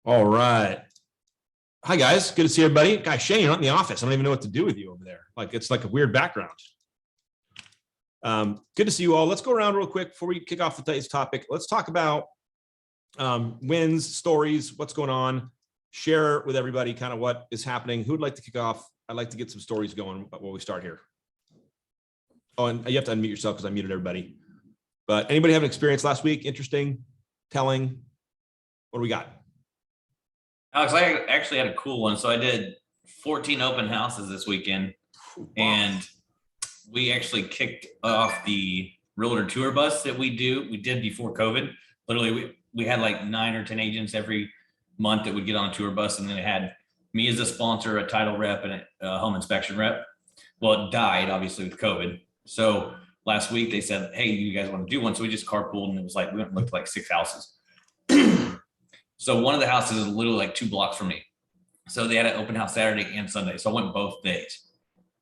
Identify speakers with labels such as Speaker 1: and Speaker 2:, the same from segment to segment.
Speaker 1: All right. Hi, guys. Good to see everybody. Guys, Shane, you're not in the office. I don't even know what to do with you over there. Like, it's like a weird background. Good to see you all. Let's go around real quick before we kick off today's topic. Let's talk about wins, stories, what's going on. Share with everybody kind of what is happening. Who would like to kick off? I'd like to get some stories going while we start here. Oh, and you have to unmute yourself because I muted everybody. But anybody have an experience last week? Interesting, telling? What do we got?
Speaker 2: Alex, I actually had a cool one. So I did 14 open houses this weekend. Wow. And we actually kicked off the realtor tour bus that we did before COVID. Literally, we had like 9 or 10 agents every month that would get on a tour bus. And then it had me as a sponsor, a title rep, and a home inspection rep. Well, it died obviously with COVID. So last week they said, hey, you guys want to do one? So we just carpooled, and it was like, we went and looked at like 6 houses. So one of the houses is literally like 2 blocks from me. So they had an open house Saturday and Sunday. So I went both days.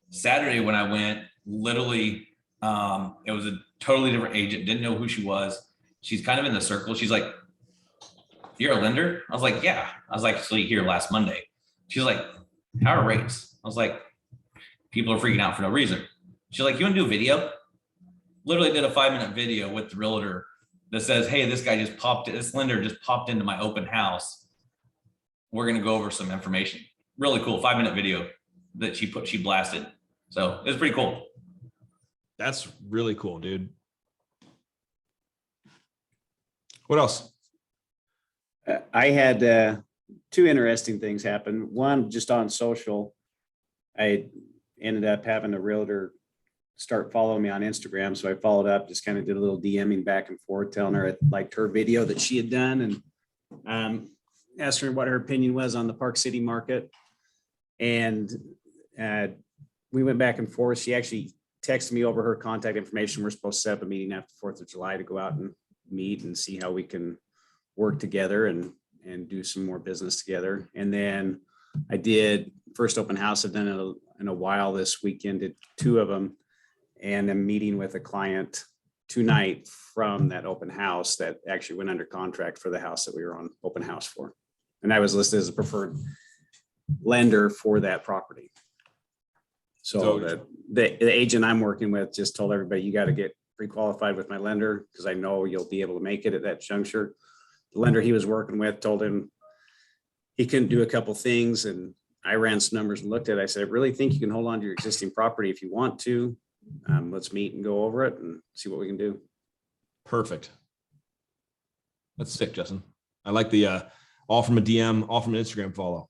Speaker 2: Saturday when I went, literally, it was a totally different agent. Didn't know who she was. She's kind of in the circle. She's like, you're a lender? I was like, yeah. I was like, actually here last Monday. She's like, how are rates? I was like, people are freaking out for no reason. She's like, you want to do a video? Literally did a 5-minute video with the realtor that says, hey, this lender just popped into my open house. We're going to go over some information. Really cool 5-minute video that she blasted. So it was pretty cool.
Speaker 1: That's really cool, dude. What else?
Speaker 3: I had 2 interesting things happen. One, just on social, I ended up having a realtor start following me on Instagram. So I followed up, just kind of did a little DMing back and forth, telling her I liked her video that she had done, and asked her what her opinion was on the Park City market. And we went back and forth. She actually texted me over her contact information. We're supposed to set up a meeting after 4th of July to go out and meet and see how we can work together and do some more business together. And then I did first open house I've done in a while this weekend, did 2 of them. And I'm meeting with a client tonight from that open house that actually went under contract for the house that we were on open house for. And I was listed as a preferred lender for that property. So the agent I'm working with just told everybody, you got to get pre-qualified with my lender because I know you'll be able to make it at that juncture. The lender he was working with told him he couldn't do a couple things. And I ran some numbers and looked at it. I said, I really think you can hold on to your existing property if you want to. Let's meet and go over it and see what we can do.
Speaker 1: Perfect. That's sick, Justin. I like the all from a DM, all from an Instagram follow.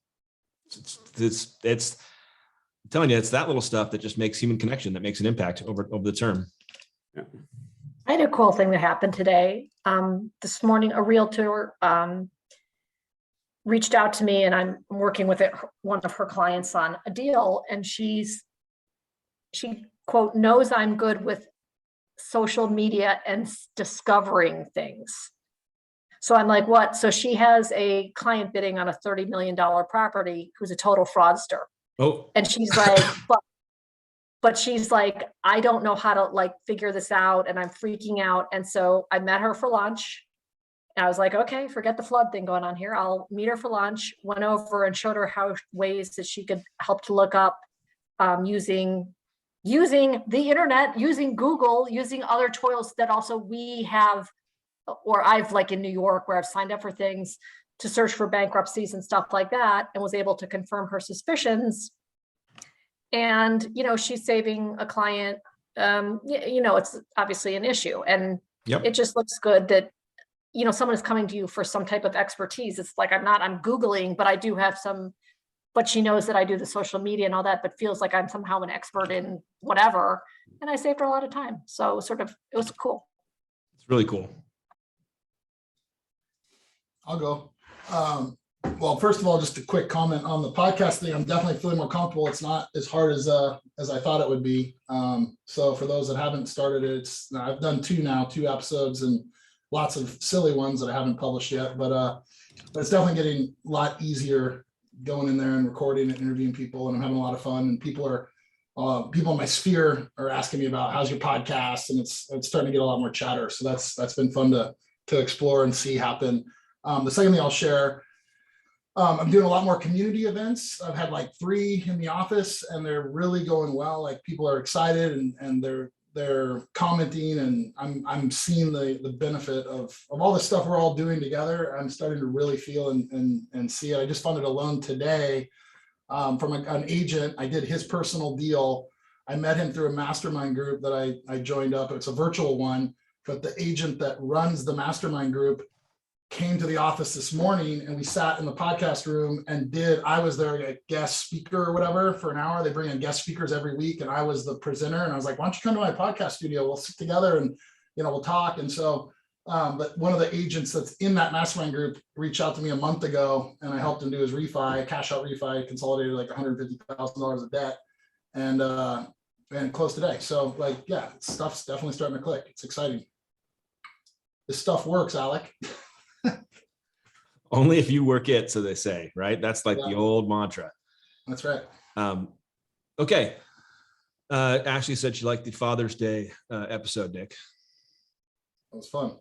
Speaker 1: It's I'm telling you, it's that little stuff that just makes human connection, that makes an impact over the term.
Speaker 3: Yeah.
Speaker 4: I had a cool thing that happened today. This morning, a realtor reached out to me, and I'm working with one of her clients on a deal, and she quote knows I'm good with social media and discovering things. So I'm like, what? So she has a client bidding on a $30 million property who's a total fraudster. Oh, and she's like, but she's like, I don't know how to like figure this out, and I'm freaking out. And so I met her for lunch. And I was like, okay, forget the flood thing going on here. I'll meet her for lunch. Went over and showed her how ways that she could help to look up using the internet, using Google, using other tools that also we have, or I've like in New York where I've signed up for things to search for bankruptcies and stuff like that, and was able to confirm her suspicions. And, she's saving a client, it's obviously an issue, and It just looks good that, someone is coming to you for some type of expertise. It's like, I'm Googling, but I do have but she knows that I do the social media and all that, but feels like I'm somehow an expert in whatever. And I saved her a lot of time. So it was cool.
Speaker 1: It's really cool.
Speaker 5: I'll go. Well, first of all, just a quick comment on the podcast thing. I'm definitely feeling more comfortable. It's not as hard as I thought it would be. So for those that haven't started it, I've done 2 episodes, and lots of silly ones that I haven't published yet, but it's definitely getting a lot easier going in there and recording and interviewing people, and I'm having a lot of fun. And people in my sphere are asking me about how's your podcast, and it's starting to get a lot more chatter. So that's been fun to explore and see happen. The second thing I'll share, I'm doing a lot more community events. I've had like 3 in the office, and they're really going well. Like, people are excited, and they're commenting, and I'm seeing the benefit of all the stuff we're all doing together. I'm starting to really feel and see it. I just funded a loan today from an agent. I did his personal deal. I met him through a mastermind group that I joined up. It's a virtual one, but the agent that runs the mastermind group came to the office this morning, and we sat in the podcast room and I was there, a guest speaker or whatever, for an hour. They bring in guest speakers every week, and I was the presenter, and I was like, why don't you come to my podcast studio? We'll sit together and, we'll talk. And so, but one of the agents that's in that mastermind group reached out to me a month ago, and I helped him do his refi, cash out refi, consolidated like $150,000 of debt, and closed today. So, like, yeah, stuff's definitely starting to click. It's exciting. This stuff works, Alec.
Speaker 1: Only if you work it, so they say, right? That's like the old mantra.
Speaker 5: That's right.
Speaker 1: Okay. Ashley said she liked the Father's Day episode, Nick.
Speaker 5: That was fun.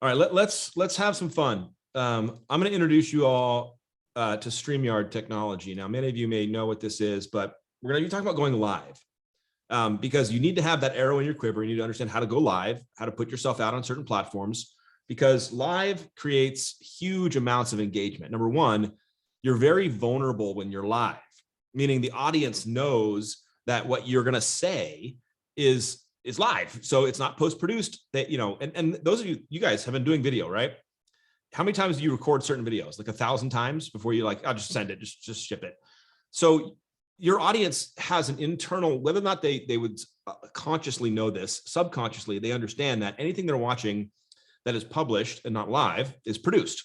Speaker 1: All right, let's have some fun. I'm going to introduce you all to StreamYard technology. Now, many of you may know what this is, but we're going to be talking about going live because you need to have that arrow in your quiver. You need to understand how to go live, how to put yourself out on certain platforms, because live creates huge amounts of engagement. Number one, you're very vulnerable when you're live, meaning the audience knows that what you're going to say is live. So it's not post-produced, that, and those of you guys have been doing video, right? How many times do you record certain videos? Like 1,000 times before you I'll just send it, just ship it. So your audience has an internal, whether or not they would consciously know this, subconsciously, they understand that anything they're watching that is published and not live is produced.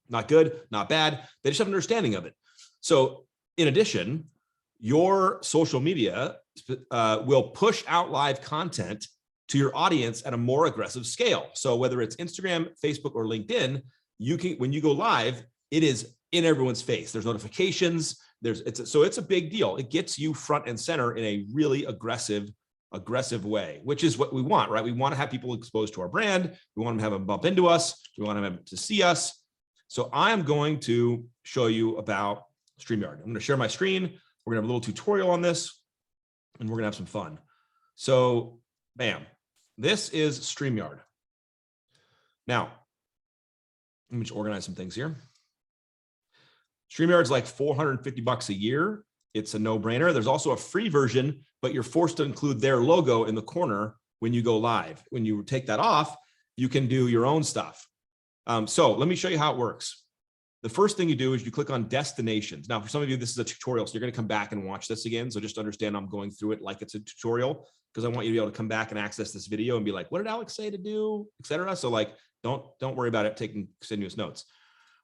Speaker 1: Not good, not bad. They just have an understanding of it. So in addition, your social media will push out live content to your audience at a more aggressive scale. So whether it's Instagram, Facebook, or LinkedIn, when you go live, it is in everyone's face. There's notifications. So it's a big deal. It gets you front and center in a really aggressive way, which is what we want, right? We want to have people exposed to our brand. We want them to have them bump into us. We want them to see us. So I'm going to show you about StreamYard. I'm going to share my screen. We're going to have a little tutorial on this, and we're going to have some fun. So, bam, this is StreamYard. Now, let me just organize some things here. StreamYard's like $450 a year. It's a no-brainer. There's also a free version, but you're forced to include their logo in the corner when you go live. When you take that off, you can do your own stuff. So let me show you how it works. The first thing you do is you click on destinations. Now, for some of you, this is a tutorial, so you're going to come back and watch this again. So just understand I'm going through it like it's a tutorial, because I want you to be able to come back and access this video and be like, what did Alex say to do, etc. So like, don't worry about it taking continuous notes.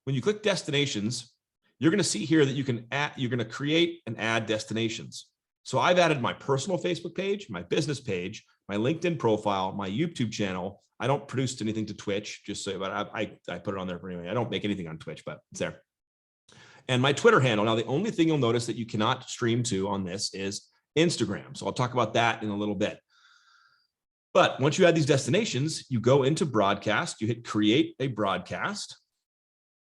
Speaker 1: When you click destinations, you're going to see here that you're going to create and add destinations. So I've added my personal Facebook page, my business page, my LinkedIn profile, my YouTube channel. I don't produce anything to Twitch, just so, but I put it on there for anyway. I don't make anything on Twitch, but it's there. And my Twitter handle. Now, the only thing you'll notice that you cannot stream to on this is Instagram. So I'll talk about that in a little bit. But once you add these destinations, you go into broadcast, you hit create a broadcast,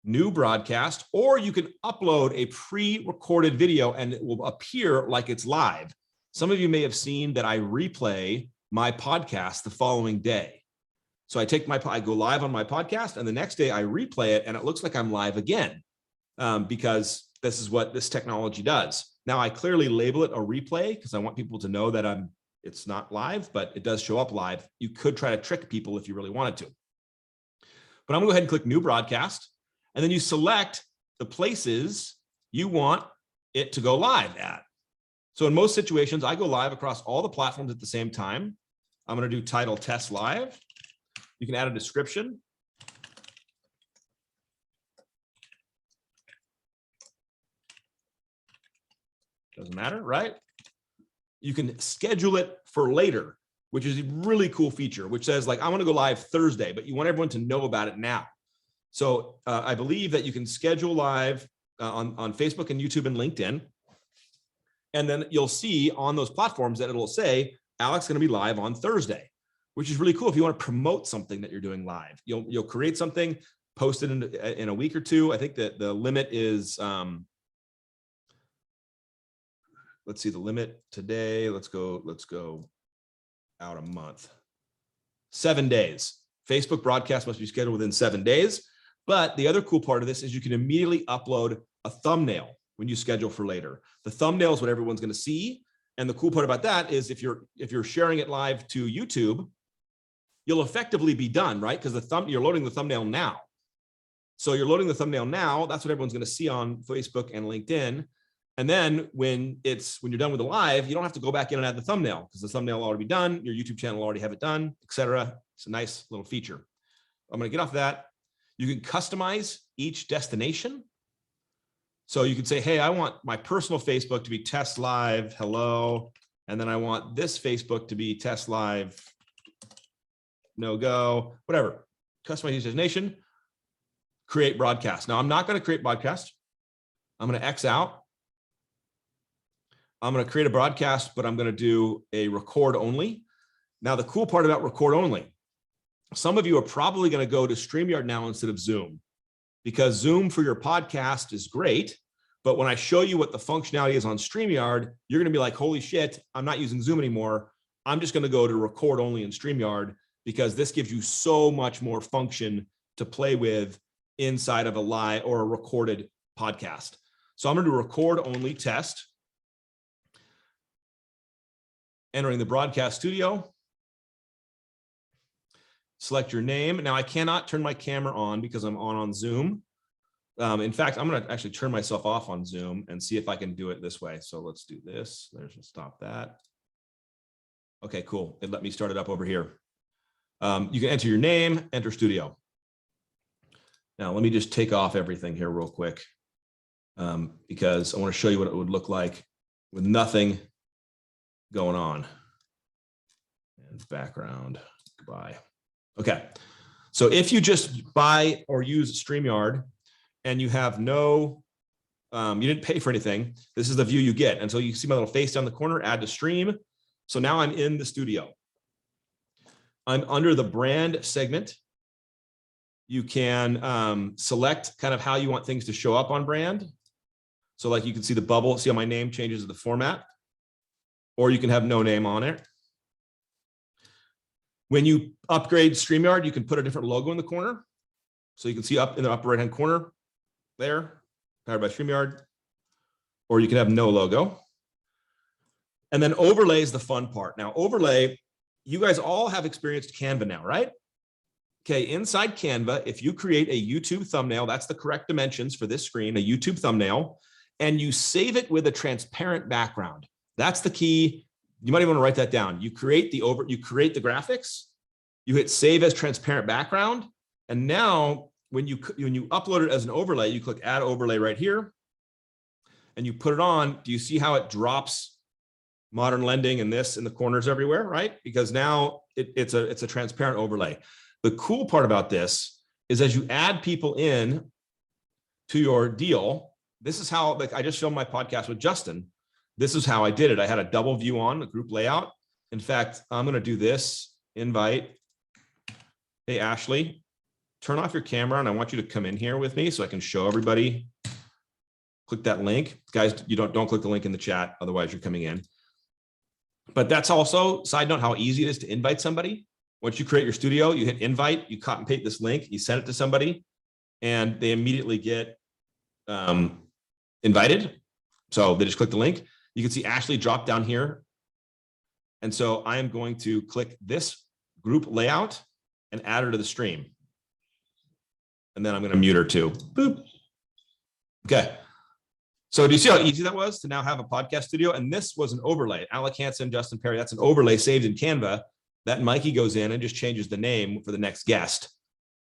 Speaker 1: new broadcast, or you can upload a pre-recorded video and it will appear like it's live. Some of you may have seen that I replay my podcast the following day. So I go live on my podcast, and the next day I replay it and it looks like I'm live again, because this is what this technology does. Now I clearly label it a replay because I want people to know that it's not live, but it does show up live. You could try to trick people if you really wanted to. But I'm gonna go ahead and click new broadcast. And then you select the places you want it to go live at. So in most situations, I go live across all the platforms at the same time. I'm going to do title test live. You can add a description. Doesn't matter, right? You can schedule it for later, which is a really cool feature, which says like, I want to go live Thursday, but you want everyone to know about it now. So I believe that you can schedule live on Facebook and YouTube and LinkedIn. And then you'll see on those platforms that it'll say, Alec's going to be live on Thursday, which is really cool. If you want to promote something that you're doing live, you'll create something. posted in a week or two. I think that the limit is, let's see the limit today. Let's go out a month. 7 days. Facebook broadcast must be scheduled within 7 days. But the other cool part of this is you can immediately upload a thumbnail when you schedule for later. The thumbnail is what everyone's going to see. And the cool part about that is if you're sharing it live to YouTube, you'll effectively be done, right? Because you're loading the thumbnail now. So you're loading the thumbnail now. That's what everyone's going to see on Facebook and LinkedIn. And then when you're done with the live, you don't have to go back in and add the thumbnail because the thumbnail will already be done. Your YouTube channel will already have it done, etc. It's a nice little feature. I'm going to get off that. You can customize each destination. So you could say, hey, I want my personal Facebook to be test live, hello. And then I want this Facebook to be test live, no go, whatever. Customize each destination, create broadcast. Now I'm not going to create broadcast. I'm going to X out. I'm going to create a broadcast, but I'm going to do a record only. Now, the cool part about record only, some of you are probably going to go to StreamYard now instead of Zoom, because Zoom for your podcast is great. But when I show you what the functionality is on StreamYard, you're going to be like, holy shit, I'm not using Zoom anymore. I'm just going to go to record only in StreamYard because this gives you so much more function to play with inside of a live or a recorded podcast. So I'm going to do record only test. Entering the broadcast studio. Select your name. Now I cannot turn my camera on because I'm on Zoom. In fact, I'm going to actually turn myself off on Zoom and see if I can do it this way. So let's do this. There's stop that. Okay, cool. It let me start it up over here. You can enter your name, enter studio. Now let me just take off everything here real quick because I want to show you what it would look like with nothing going on. And background, goodbye. Okay, so if you just buy or use StreamYard and you have no, you didn't pay for anything, this is the view you get. And so you see my little face down the corner, add to stream. So now I'm in the studio. I'm under the brand segment. You can select kind of how you want things to show up on brand. So like you can see the bubble, see how my name changes to the format, or you can have no name on it. When you upgrade StreamYard, you can put a different logo in the corner. So you can see up in the upper right-hand corner there, powered by StreamYard, or you can have no logo. And then overlay is the fun part. Now overlay, you guys all have experienced Canva now, right? Okay, inside Canva, if you create a YouTube thumbnail, that's the correct dimensions for this screen, a YouTube thumbnail, and you save it with a transparent background. That's the key. You might even want to write that down. You create the graphics, you hit save as transparent background. And now when you upload it as an overlay, you click add overlay right here and you put it on. Do you see how it drops modern lending and this in the corners everywhere, right? Because now it's a transparent overlay. The cool part about this is as you add people in to your deal, this is how, like I just showed my podcast with Justin. This is how I did it. I had a double view on the group layout. In fact, I'm going to do this invite. Hey, Ashley, turn off your camera and I want you to come in here with me so I can show everybody. Click that link. Guys, you don't click the link in the chat. Otherwise you're coming in. But that's also, side note, how easy it is to invite somebody. Once you create your studio, you hit invite, you copy and paste this link, you send it to somebody and they immediately get invited. So they just click the link. You can see Ashley drop down here. And so I am going to click this group layout and add her to the stream. And then I'm going to mute her too. Boop. Okay. So do you see how easy that was to now have a podcast studio? And this was an overlay. Alec, Hanson, Justin Perry, that's an overlay saved in Canva. That Mikey goes in and just changes the name for the next guest.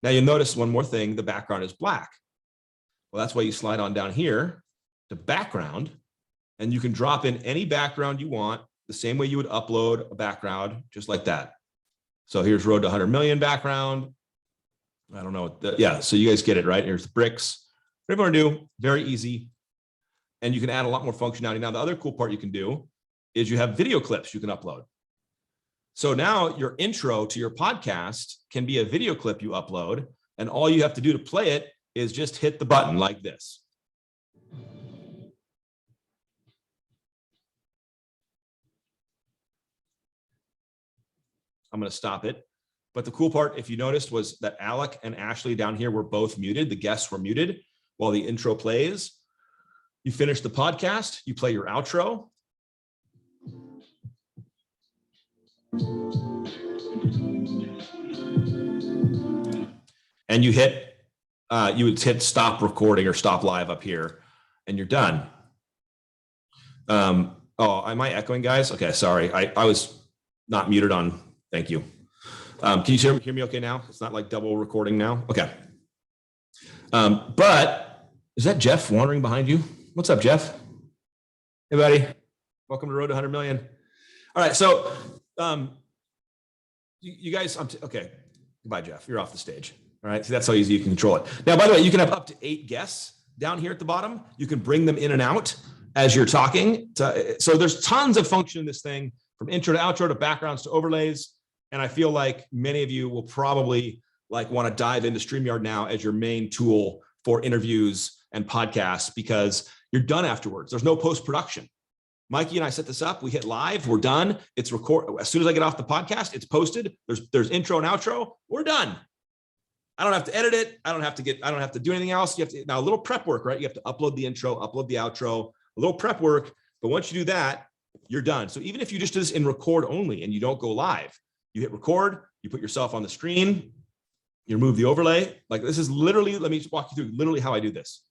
Speaker 1: Now you'll notice one more thing, the background is black. Well, that's why you slide on down here to background. And you can drop in any background you want, the same way you would upload a background, just like that. So here's Road to 100 Million background. I don't know. Yeah, so you guys get it, right? Here's the bricks. Whatever you want to do, very easy. And you can add a lot more functionality. Now, the other cool part you can do is you have video clips you can upload. So now your intro to your podcast can be a video clip you upload. And all you have to do to play it is just hit the button like this. I'm going to stop it. But the cool part, if you noticed, was that Alec and Ashley down here were both muted. The guests were muted while the intro plays. You finish the podcast, you play your outro. And you would hit stop recording or stop live up here, and you're done. Oh, am I echoing, guys? Okay, sorry. I was not muted on. Thank you. Can you hear me okay now? It's not like double recording now. Okay. But is that Jeff wandering behind you? What's up, Jeff? Hey, buddy. Welcome to Road to 100 Million. All right. So you guys, okay. Goodbye, Jeff. You're off the stage. All right. So that's how easy you can control it. Now, by the way, you can have up to 8 guests down here at the bottom. You can bring them in and out as you're talking. So there's tons of function in this thing, from intro to outro to backgrounds to overlays. And I feel like many of you will probably want to dive into StreamYard now as your main tool for interviews and podcasts, because you're done afterwards. There's no post-production. Mikey and I set this up. We hit live. We're done. It's record. As soon as I get off the podcast, it's posted. There's intro and outro. We're done. I don't have to edit it. I don't have to do anything else. You have to, now a little prep work, right? You have to upload the intro, upload the outro, a little prep work. But once you do that, you're done. So even if you just do this in record only and you don't go live, you hit record, you put yourself on the screen, you remove the overlay. Like, this is literally, let me just walk you through literally how I do this.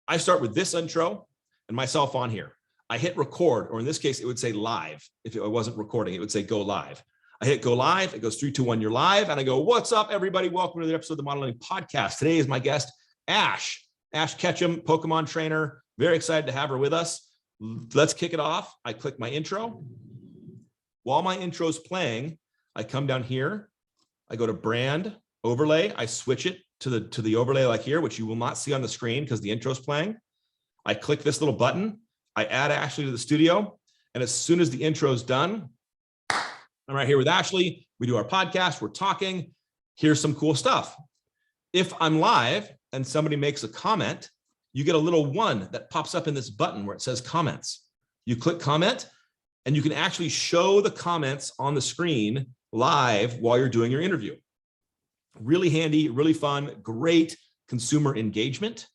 Speaker 1: I start with this intro and myself on here. I hit record, or in this case, it would say live. If it wasn't recording, it would say go live. I hit go live, it goes 3, 2, 1, you're live. And I go, what's up, everybody? Welcome to the episode of the Modeling Podcast. Today is my guest, Ash Ketchum, Pokemon trainer. Very excited to have her with us. Let's kick it off. I click my intro. While my intro is playing, I come down here, I go to brand overlay, I switch it to the overlay like here, which you will not see on the screen because the intro is playing. I click this little button, I add Ashley to the studio, and as soon as the intro is done, I'm right here with Ashley. We do our podcast, we're talking. Here's some cool stuff. If I'm live and somebody makes a comment, you get a little 1 that pops up in this button where it says comments. You click comment, and you can actually show the comments on the screen live while you're doing your interview. Really handy, really fun, great consumer engagement,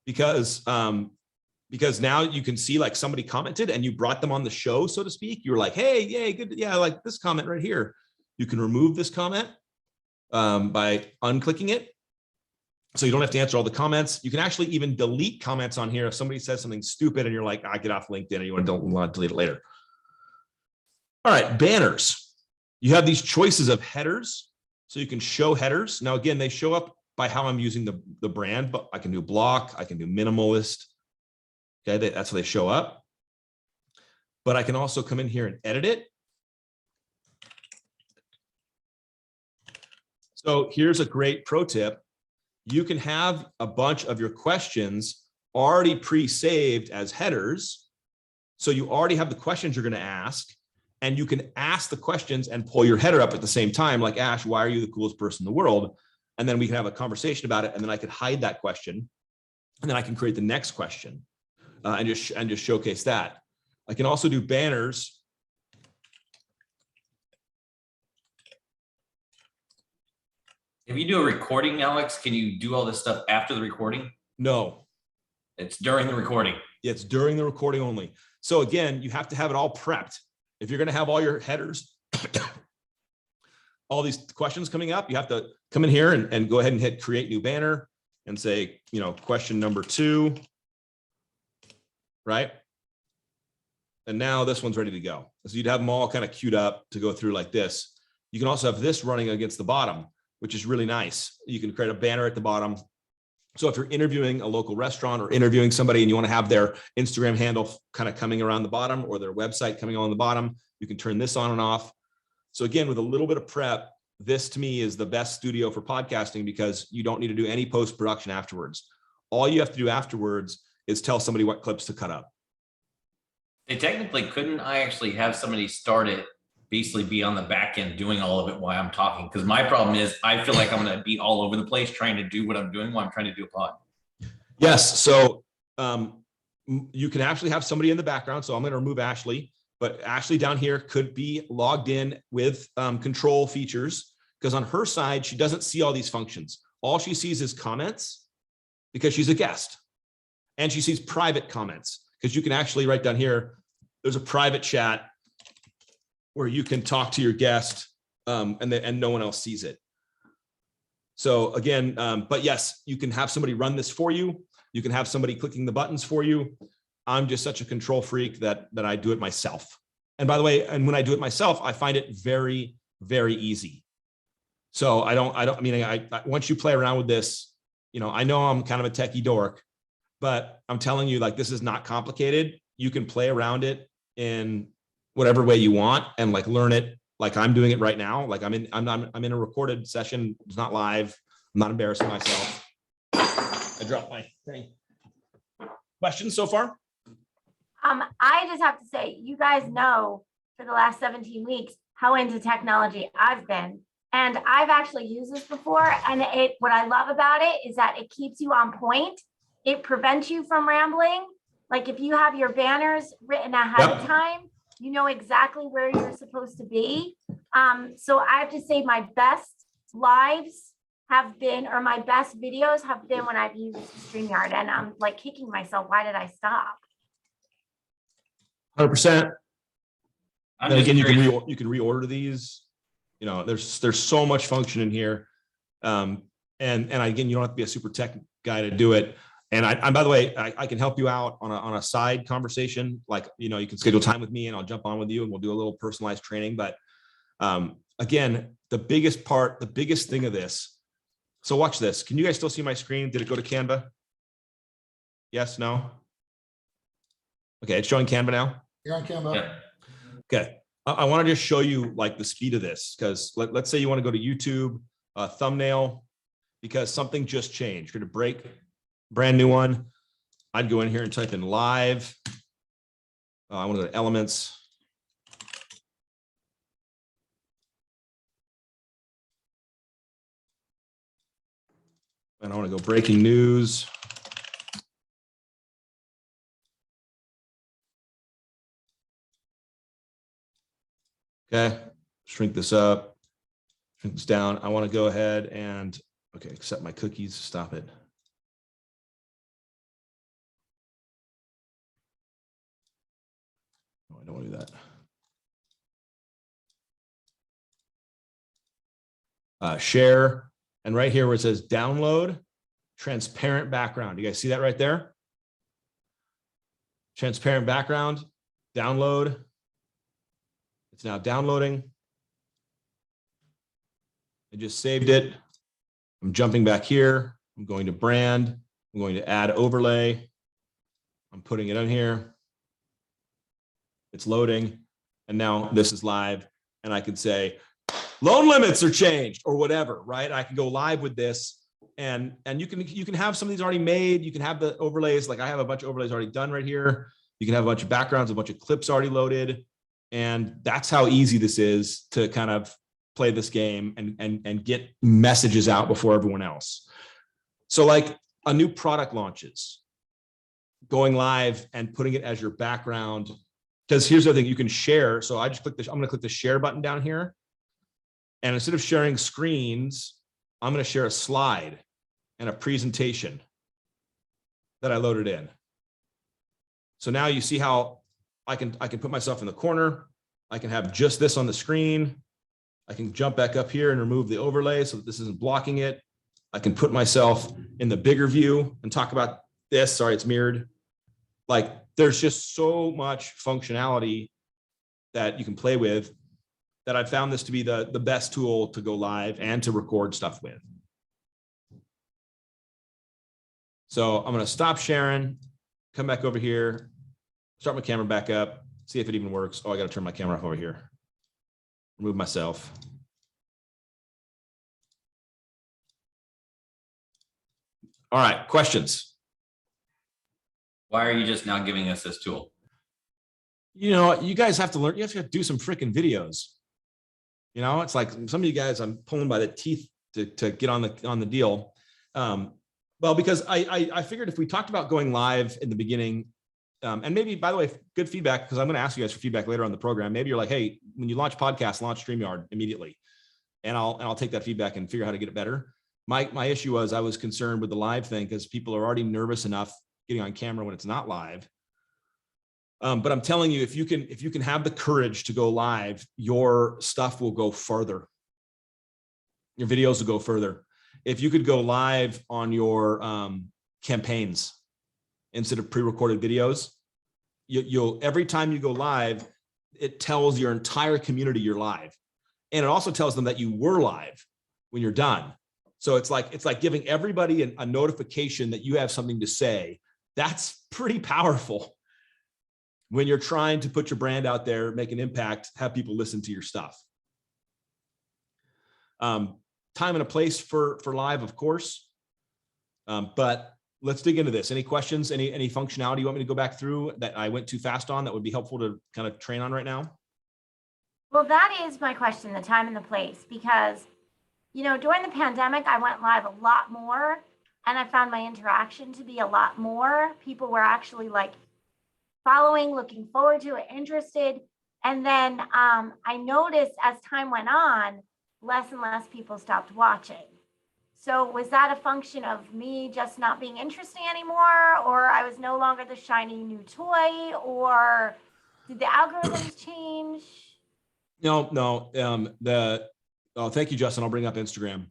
Speaker 1: because now you can see like somebody commented and you brought them on the show, so to speak. You're like, hey, yay, good. Yeah, I like this comment right here. You can remove this comment by unclicking it. So you don't have to answer all the comments. You can actually even delete comments on here if somebody says something stupid and you're like, I get off LinkedIn and you don't want to delete it later. All right, banners. You have these choices of headers. So you can show headers. Now, again, they show up by how I'm using the brand, but I can do block, I can do minimalist. Okay, that's how they show up. But I can also come in here and edit it. So here's a great pro tip. You can have a bunch of your questions already pre-saved as headers. So you already have the questions you're going to ask, and you can ask the questions and pull your header up at the same time. Like, Ash, why are you the coolest person in the world? And then we can have a conversation about it. And then I could hide that question. And then I can create the next question and just showcase that. I can also do banners.
Speaker 2: If you do a recording, Alex, can you do all this stuff after the recording?
Speaker 1: No.
Speaker 2: It's during the recording.
Speaker 1: It's during the recording only. So again, you have to have it all prepped. If you're going to have all your headers, all these questions coming up, you have to come in here and go ahead and hit create new banner and say, question number 2, right? And now this one's ready to go. So you'd have them all kind of queued up to go through like this. You can also have this running against the bottom, which is really nice. You can create a banner at the bottom. So if you're interviewing a local restaurant or interviewing somebody and you want to have their Instagram handle kind of coming around the bottom or their website coming on the bottom, you can turn this on and off. So again, with a little bit of prep, this to me is the best studio for podcasting because you don't need to do any post-production afterwards. All you have to do afterwards is tell somebody what clips to cut up.
Speaker 2: Hey, technically, couldn't I actually have somebody start it basically be on the back end doing all of it while I'm talking. Because my problem is I feel like I'm going to be all over the place trying to do what I'm doing while I'm trying to do a pod.
Speaker 1: Yes. So you can actually have somebody in the background. So I'm going to remove Ashley, but Ashley down here could be logged in with control features, because on her side, she doesn't see all these functions. All she sees is comments because she's a guest, and she sees private comments because you can actually write down here, there's a private chat where you can talk to your guest and no one else sees it. So again, but yes, you can have somebody run this for you. You can have somebody clicking the buttons for you. I'm just such a control freak that I do it myself. And by the way, and when I do it myself, I find it very, very easy. So I mean, once you play around with this, you know, I know I'm kind of a techie dork, but I'm telling you, like, this is not complicated. You can play around it in whatever way you want and like learn it like I'm doing it right now. Like I'm in a recorded session. It's not live. I'm not embarrassing myself. I dropped my thing. Questions so far?
Speaker 6: I just have to say, you guys know for the last 17 weeks how into technology I've been. And I've actually used this before. And what I love about it is that it keeps you on point. It prevents you from rambling. Like if you have your banners written ahead of time, you know exactly where you're supposed to be. So I have to say my best lives have been, or my best videos have been when I've used StreamYard, and I'm like kicking myself. Why did I stop?
Speaker 1: 100%.
Speaker 2: I'm
Speaker 1: And
Speaker 2: just
Speaker 1: again,
Speaker 2: curious.
Speaker 1: you can reorder these. You know, there's so much function in here. And again, you don't have to be a super tech guy to do it. And I by the way, I can help you out on a side conversation. Like, you know, you can schedule time with me and I'll jump on with you and we'll do a little personalized training. But again, the biggest thing of this. So watch this. Can you guys still see my screen? Did it go to Canva? Yes, no? Okay, it's showing Canva now.
Speaker 5: You're on camera.
Speaker 2: Yeah.
Speaker 1: Okay. I want to just show you like the speed of this, because let's say you want to go to YouTube, thumbnail, because something just changed. You're going to break, brand new one. I'd go in here and type in live. I want to go to elements. And I want to go breaking news. Okay, shrink this up, shrink this down. I want to go ahead and, okay, accept my cookies, stop it. No, I don't want to do that. Share, and right here where it says download, transparent background. You guys see that right there? Transparent background, download. It's now downloading. I just saved it. I'm jumping back here. I'm going to brand. I'm going to add overlay. I'm putting it on here. It's loading. And now this is live. And I could say, loan limits are changed or whatever, right? I can go live with this. And you can have some of these already made. You can have the overlays. Like I have a bunch of overlays already done right here. You can have a bunch of backgrounds, a bunch of clips already loaded. And that's how easy this is to kind of play this game and get messages out before everyone else. So like a new product launches, going live and putting it as your background, because here's the other thing, you can share. So I just click this, I'm going to click the share button down here. And instead of sharing screens, I'm going to share a slide and a presentation that I loaded in. So now you see how I can put myself in the corner. I can have just this on the screen. I can jump back up here and remove the overlay so that this isn't blocking it. I can put myself in the bigger view and talk about this. Sorry, it's mirrored. Like there's just so much functionality that you can play with that I found this to be the best tool to go live and to record stuff with. So I'm going to stop sharing, come back over here, start my camera back up, see if it even works. Oh, I got to turn my camera off over here. Remove myself. All right, questions?
Speaker 2: Why are you just now giving us this tool?
Speaker 1: You know, you guys have to learn, you have to do some freaking videos. You know, it's like some of you guys I'm pulling by the teeth to get on the deal. Well, because I figured if we talked about going live in the beginning, and maybe, by the way, good feedback, because I'm going to ask you guys for feedback later on the program. Maybe you're like, hey, when you launch podcasts, launch StreamYard immediately. And I'll take that feedback and figure out how to get it better. My issue was I was concerned with the live thing because people are already nervous enough getting on camera when it's not live. But I'm telling you, if you can have the courage to go live, your stuff will go further. Your videos will go further. If you could go live on your campaigns instead of pre-recorded videos, you'll every time you go live, it tells your entire community you're live. And it also tells them that you were live when you're done. So it's like giving everybody a notification that you have something to say. That's pretty powerful when you're trying to put your brand out there, make an impact, have people listen to your stuff. Time and a place for live, of course. But let's dig into this. Any questions, any functionality you want me to go back through that I went too fast on that would be helpful to kind of train on right now?
Speaker 6: Well, that is my question, the time and the place, because, you know, during the pandemic, I went live a lot more and I found my interaction to be a lot more. People were actually like following, looking forward to it, interested. And then I noticed as time went on, less and less people stopped watching. So was that a function of me just not being interesting anymore, or I was no longer the shiny new toy, or did the algorithms change?
Speaker 1: No. Thank you, Justin. I'll bring up Instagram.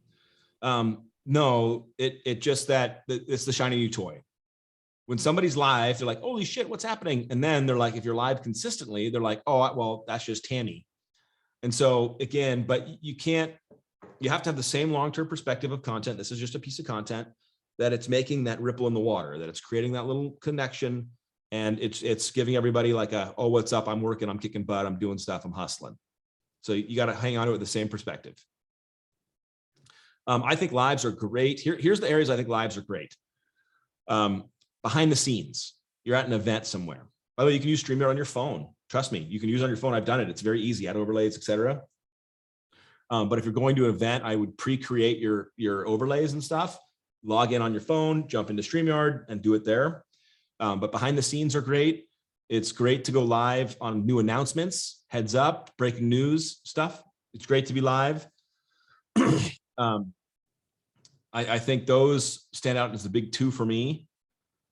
Speaker 1: No, it just that it's the shiny new toy. When somebody's live, they're like, holy shit, what's happening? And then they're like, if you're live consistently, they're like, oh, well, that's just Tammy. And so again, but you have to have the same long-term perspective of content. This is just a piece of content that it's making that ripple in the water, that it's creating that little connection. And it's giving everybody like oh, what's up? I'm working, I'm kicking butt, I'm doing stuff, I'm hustling. So you got to hang on to it with the same perspective. I think lives are great. Here's the areas I think lives are great. Behind the scenes, you're at an event somewhere. By the way, you can use StreamYard on your phone. Trust me, you can use it on your phone. I've done it. It's very easy. Add overlays, etc. But if you're going to an event, I would pre-create your overlays and stuff. Log in on your phone, jump into StreamYard, and do it there. But behind the scenes are great. It's great to go live on new announcements, heads up, breaking news stuff. It's great to be live. I think those stand out as the big two for me.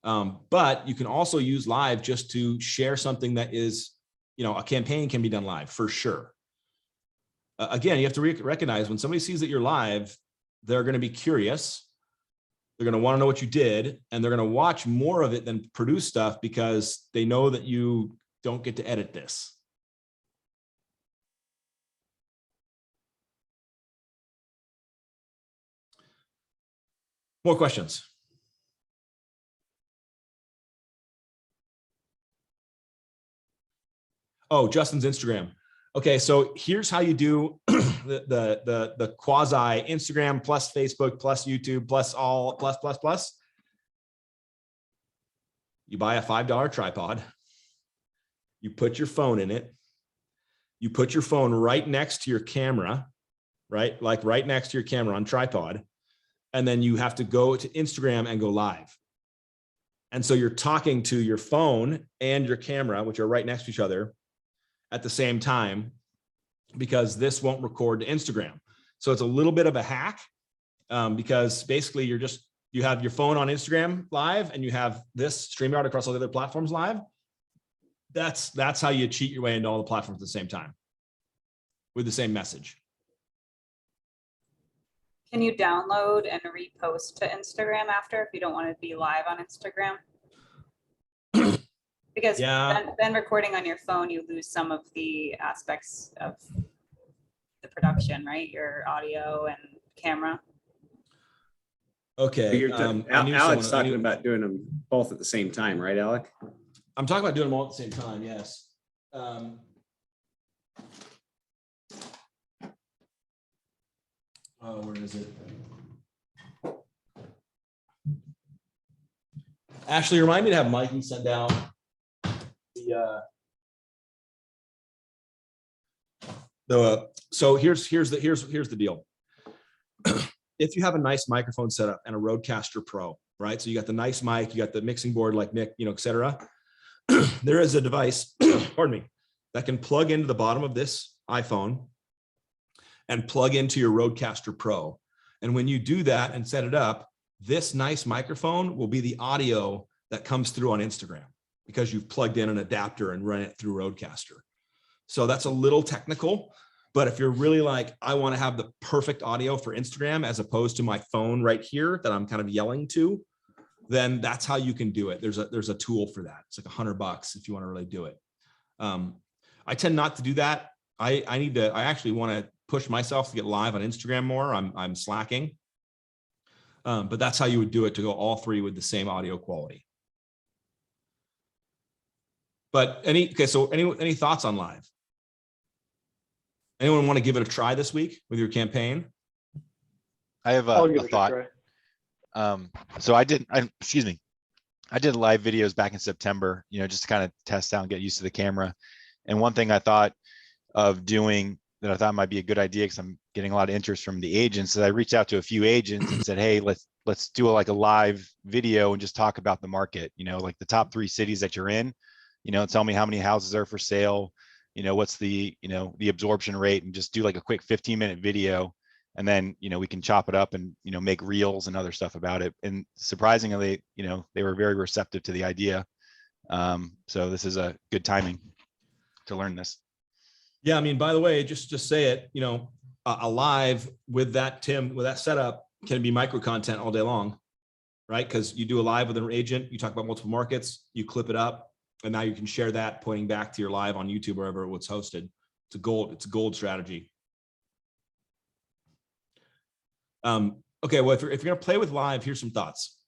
Speaker 1: But you can also use live just to share something that is, you know, a campaign can be done live for sure. Again, you have to recognize when somebody sees that you're live, they're going to be curious. They're going to want to know what you did, and they're going to watch more of it than produce stuff because they know that you don't get to edit this. More questions? Oh, Justin's Instagram. Okay, so here's how you do the quasi Instagram plus Facebook plus YouTube plus all plus. You buy a $5 tripod. You put your phone in it. You put your phone right next to your camera, right? Like right next to your camera on tripod. And then you have to go to Instagram and go live. And so you're talking to your phone and your camera, which are right next to each other at the same time, because this won't record to Instagram. So it's a little bit of a hack because basically you have your phone on Instagram live and you have this StreamYard across all the other platforms live. That's how you cheat your way into all the platforms at the same time with the same message.
Speaker 7: Can you download and repost to Instagram after if you don't want to be live on Instagram? Because then recording on your phone, you lose some of the aspects of the production, right? Your audio and camera.
Speaker 3: So
Speaker 1: Okay.
Speaker 3: Alec's talking about doing them both at the same time, right, Alec?
Speaker 1: I'm talking about doing them all at the same time. Yes. Oh, where is it? Ashley, remind me to have Mikey send out the So here's the deal. If you have a nice microphone setup and a Rodecaster Pro, right? So you got the nice mic, you got the mixing board like Nick, et cetera. There is a device, pardon me, that can plug into the bottom of this iPhone and plug into your Rodecaster Pro. And when you do that and set it up, this nice microphone will be the audio that comes through on Instagram because you've plugged in an adapter and run it through Rodecaster. So that's a little technical, but if you're really like, I want to have the perfect audio for Instagram as opposed to my phone right here that I'm kind of yelling to, then that's how you can do it. There's a tool for that. It's like $100 if you want to really do it. I tend not to do that. I actually want to push myself to get live on Instagram more. I'm slacking. But that's how you would do it, to go all three with the same audio quality. But any thoughts on live? Anyone want to give it a try this week with your campaign?
Speaker 8: I have
Speaker 9: I'll
Speaker 8: a
Speaker 9: give it a
Speaker 8: thought.
Speaker 9: try.
Speaker 8: So I did live videos back in September, just to kind of test out and get used to the camera. And one thing I thought of doing that I thought might be a good idea, because I'm getting a lot of interest from the agents, is I reached out to a few agents and said, hey, let's do a live video and just talk about the market, like the top 3 cities that you're in, tell me how many houses are for sale, what's the absorption rate, and just do like a quick 15-minute video. And then, we can chop it up and, make reels and other stuff about it. And surprisingly, they were very receptive to the idea. So this is a good timing to learn this.
Speaker 1: Yeah. I mean, by the way, just say it, a live with that, Tim, with that setup can be micro content all day long, right? Because you do a live with an agent, you talk about multiple markets, you clip it up, and now you can share that pointing back to your live on YouTube, wherever it's hosted. It's a gold strategy. Okay, well, if you're going to play with live, here's some thoughts.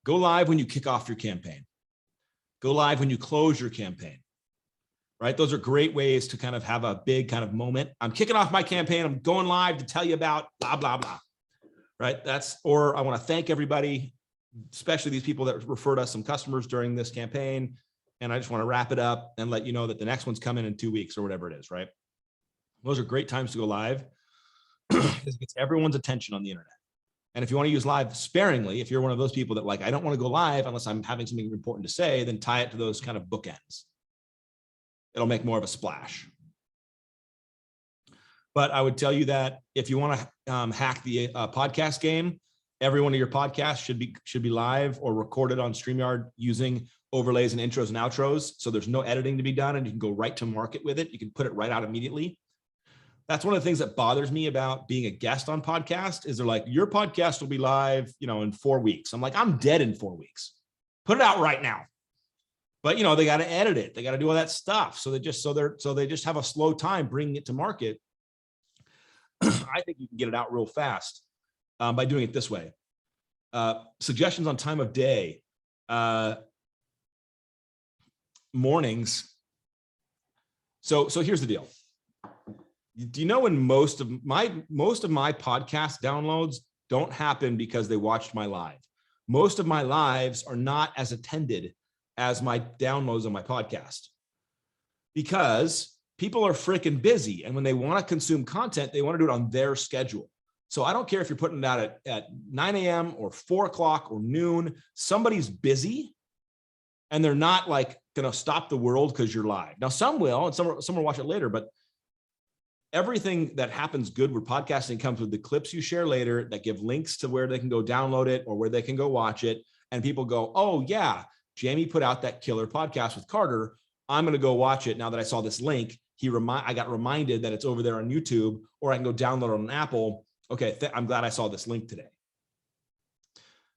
Speaker 1: Go live when you kick off your campaign. Go live when you close your campaign, right? Those are great ways to kind of have a big kind of moment. I'm kicking off my campaign. I'm going live to tell you about blah, blah, blah, right? Or I want to thank everybody, especially these people that referred us some customers during this campaign. And I just want to wrap it up and let you know that the next one's coming in 2 weeks or whatever it is, right? Those are great times to go live because it gets everyone's attention on the internet. And if you want to use live sparingly, if you're one of those people that like, I don't want to go live unless I'm having something important to say, then tie it to those kind of bookends. It'll make more of a splash. But I would tell you that if you want to hack the podcast game, every one of your podcasts should be live or recorded on StreamYard using overlays and intros and outros. So there's no editing to be done, and you can go right to market with it. You can put it right out immediately. That's one of the things that bothers me about being a guest on podcast is they're like, your podcast will be live, in 4 weeks. I'm like, I'm dead in 4 weeks. Put it out right now. But they got to edit it. They got to do all that stuff. So they just have a slow time bringing it to market. I think you can get it out real fast by doing it this way. Suggestions on time of day. Mornings. So here's the deal. Do you know when most of my podcast downloads don't happen because they watched my live? Most of my lives are not as attended as my downloads on my podcast because people are freaking busy. And when they want to consume content, they want to do it on their schedule. So I don't care if you're putting it out at 9 a.m. or 4 o'clock or noon, somebody's busy and they're not like going to stop the world because you're live. Now some will, and some will watch it later, but everything that happens good with podcasting comes with the clips you share later that give links to where they can go download it or where they can go watch it. And people go, oh yeah, Jamie put out that killer podcast with Carter. I'm going to go watch it now that I saw this link. I got reminded that it's over there on YouTube, or I can go download it on Apple. Okay, I'm glad I saw this link today.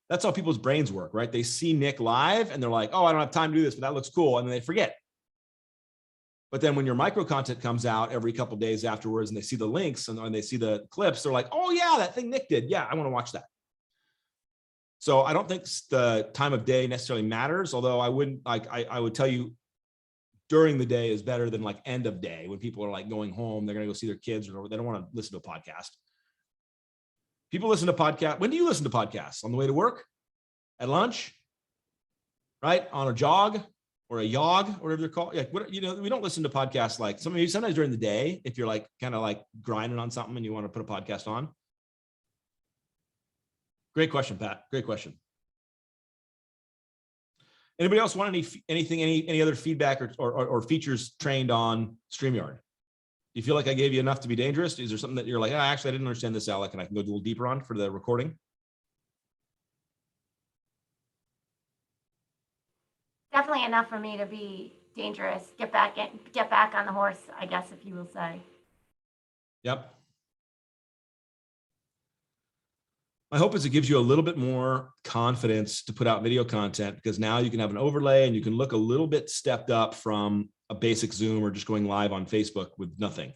Speaker 1: That's how people's brains work, right? They see Nick live and they're like, oh, I don't have time to do this, but that looks cool. And then they forget. But then when your micro content comes out every couple of days afterwards and they see the links and they see the clips, they're like, oh yeah, that thing Nick did. Yeah, I want to watch that. So I don't think the time of day necessarily matters, although I would tell you during the day is better than like end of day when people are like going home, they're going to go see their kids or they don't want to listen to a podcast. People listen to podcasts. When do you listen to podcasts? On the way to work? At lunch? Right? On a jog? or a yog, or whatever they're called. Like, what, we don't listen to podcasts like sometimes during the day, if you're like kind of like grinding on something and you want to put a podcast on. Great question, Pat. Great question. Anybody else want any other feedback or features trained on StreamYard? Do you feel like I gave you enough to be dangerous? Is there something that you're like, actually, I didn't understand this, Alec, and I can go a little deeper on for the recording?
Speaker 6: Definitely enough for me to be dangerous. Get back on the horse, I guess, if you will say.
Speaker 1: Yep. My hope is it gives you a little bit more confidence to put out video content, because now you can have an overlay and you can look a little bit stepped up from a basic Zoom or just going live on Facebook with nothing.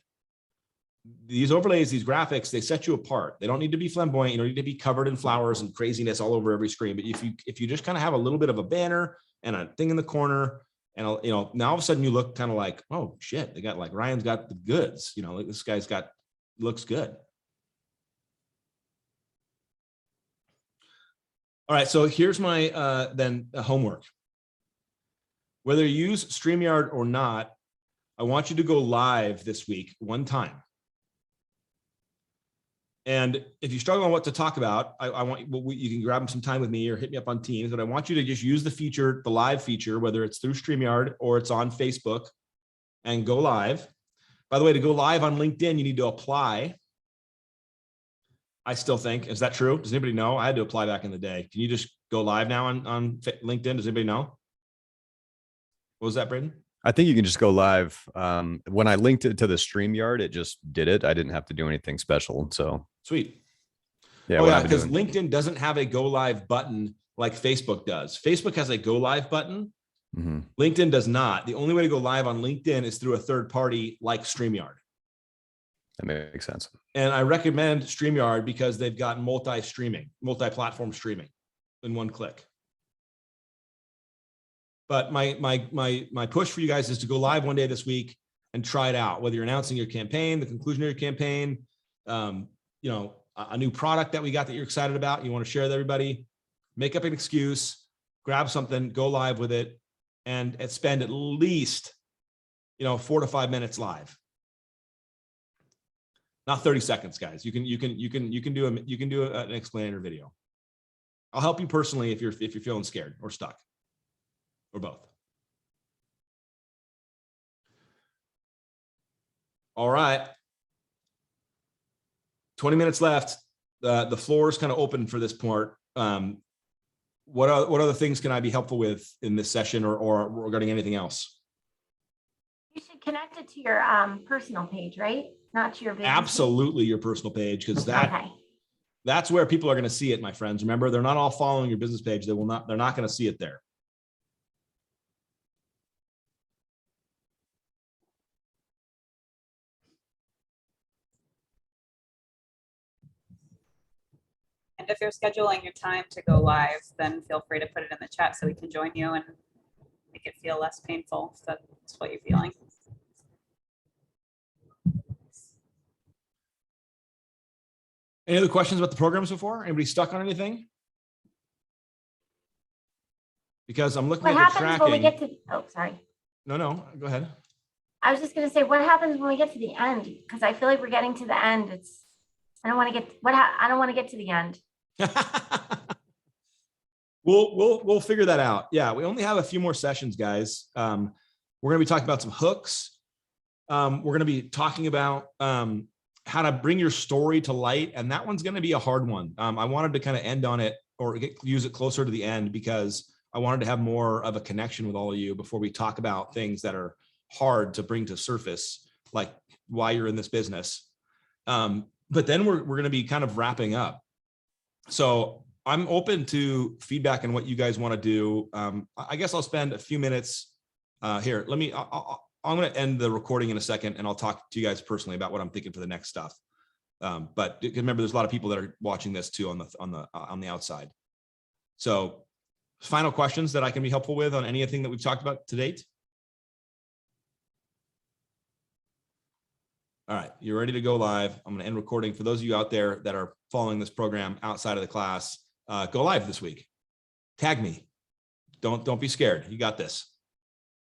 Speaker 1: These overlays, these graphics, they set you apart. They don't need to be flamboyant. You don't need to be covered in flowers and craziness all over every screen. But if you just kind of have a little bit of a banner and a thing in the corner, and now all of a sudden you look kind of like, oh shit, they got like Ryan's got the goods. Like this guy's looks good. All right, so here's my homework. Whether you use StreamYard or not, I want you to go live this week one time. And if you struggle on what to talk about, I want you can grab some time with me or hit me up on Teams, but I want you to just use the live feature, whether it's through StreamYard or it's on Facebook, and go live. By the way, to go live on LinkedIn, you need to apply. I still think, is that true? Does anybody know? I had to apply back in the day. Can you just go live now on LinkedIn? Does anybody know? What was that, Braden?
Speaker 9: I think you can just go live. When I linked it to the StreamYard, it just did it. I didn't have to do anything special. So
Speaker 1: sweet.
Speaker 9: Yeah.
Speaker 1: Oh, yeah, because LinkedIn doesn't have a go live button like Facebook does. Facebook has a go live button.
Speaker 9: Mm-hmm.
Speaker 1: LinkedIn does not. The only way to go live on LinkedIn is through a third party like StreamYard.
Speaker 9: That makes sense.
Speaker 1: And I recommend StreamYard because they've got multi-platform streaming in one click. But my push for you guys is to go live one day this week and try it out, whether you're announcing your campaign, the conclusion of your campaign, a new product that we got that you're excited about, you want to share with everybody, make up an excuse, grab something, go live with it, and spend at least 4 to 5 minutes live. Not 30 seconds, guys. You can do an explainer video. I'll help you personally if you're feeling scared or stuck, or both. All right. 20 minutes left. The floor is kind of open for this part. What other things can I be helpful with in this session or regarding anything else?
Speaker 6: You should connect it to your personal page, right? Not to your business.
Speaker 1: Absolutely, your personal page, because that's where people are going to see it, my friends. Remember, they're not all following your business page. They're not going to see it there.
Speaker 7: And if you're scheduling your time to go live, then feel free to put it in the chat so we can join you and make it feel less painful if that's what you're feeling.
Speaker 1: Any other questions about the program so far? Anybody stuck on anything? Because I'm looking
Speaker 6: What
Speaker 1: at the
Speaker 6: happens when we
Speaker 1: tracking.
Speaker 6: get to, oh, sorry.
Speaker 1: No, go ahead.
Speaker 6: I was just going to say, what happens when we get to the end? Because I feel like we're getting to the end. I don't want to get to the end.
Speaker 1: We'll figure that out. Yeah, we only have a few more sessions, guys. We're going to be talking about some hooks. We're going to be talking about how to bring your story to light, and that one's going to be a hard one. I wanted to kind of end on it or use it closer to the end because I wanted to have more of a connection with all of you before we talk about things that are hard to bring to surface, like why you're in this business. But then we're going to be kind of wrapping up. So I'm open to feedback on what you guys want to do. I guess I'll spend a few minutes here. I'm going to end the recording in a second, and I'll talk to you guys personally about what I'm thinking for the next stuff. But remember, there's a lot of people that are watching this too on the outside. So, final questions that I can be helpful with on anything that we've talked about to date. All right, you're ready to go live. I'm going to end recording. For those of you out there that are following this program outside of the class, go live this week. Tag me. Don't be scared. You got this.